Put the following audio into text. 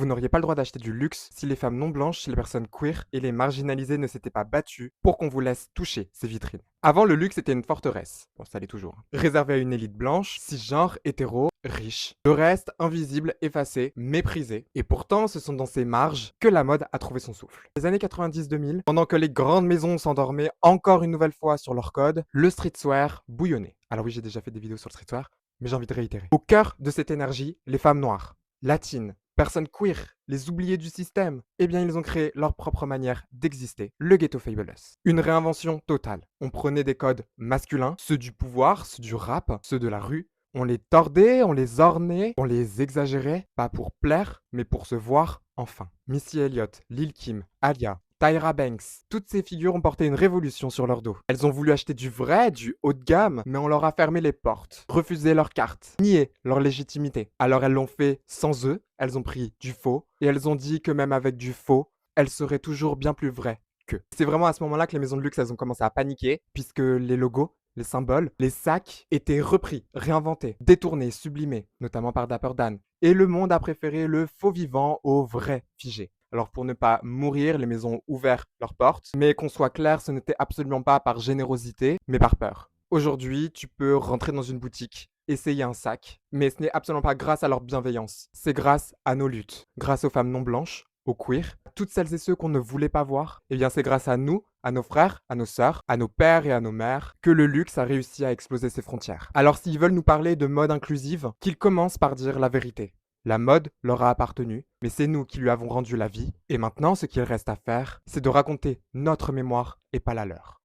Vous n'auriez pas le droit d'acheter du luxe si les femmes non blanches, les personnes queer et les marginalisés ne s'étaient pas battus pour qu'on vous laisse toucher ces vitrines. Avant, le luxe était une forteresse. Bon, ça l'est toujours, hein. Réservé à une élite blanche, cisgenre, hétéro, riche. Le reste, invisible, effacé, méprisé. Et pourtant, ce sont dans ces marges que la mode a trouvé son souffle. Les années 90-2000, pendant que les grandes maisons s'endormaient encore une nouvelle fois sur leur code, le streetwear bouillonnait. Alors oui, j'ai déjà fait des vidéos sur le streetwear, mais j'ai envie de réitérer. Au cœur de cette énergie, les femmes noires, latines, personnes queer, les oubliés du système, eh bien ils ont créé leur propre manière d'exister, le ghetto fabulous. Une réinvention totale. On prenait des codes masculins, ceux du pouvoir, ceux du rap, ceux de la rue, on les tordait, on les ornait, on les exagérait, pas pour plaire, mais pour se voir enfin. Missy Elliott, Lil Kim, Alia, Tyra Banks, toutes ces figures ont porté une révolution sur leur dos. Elles ont voulu acheter du vrai, du haut de gamme, mais on leur a fermé les portes, refusé leurs cartes, nié leur légitimité. Alors elles l'ont fait sans eux, elles ont pris du faux, et elles ont dit que même avec du faux, elles seraient toujours bien plus vraies qu'eux. C'est vraiment à ce moment-là que les maisons de luxe, elles ont commencé à paniquer, puisque les logos, les symboles, les sacs étaient repris, réinventés, détournés, sublimés, notamment par Dapper Dan. Et le monde a préféré le faux vivant au vrai figé. Alors pour ne pas mourir, les maisons ont ouvert leurs portes, mais qu'on soit clair, ce n'était absolument pas par générosité, mais par peur. Aujourd'hui, tu peux rentrer dans une boutique, essayer un sac, mais ce n'est absolument pas grâce à leur bienveillance, c'est grâce à nos luttes, grâce aux femmes non blanches, aux queers, toutes celles et ceux qu'on ne voulait pas voir, eh bien c'est grâce à nous, à nos frères, à nos sœurs, à nos pères et à nos mères, que le luxe a réussi à exploser ses frontières. Alors s'ils veulent nous parler de mode inclusive, qu'ils commencent par dire la vérité. La mode leur a appartenu, mais c'est nous qui lui avons rendu la vie, et maintenant ce qu'il reste à faire, c'est de raconter notre mémoire et pas la leur.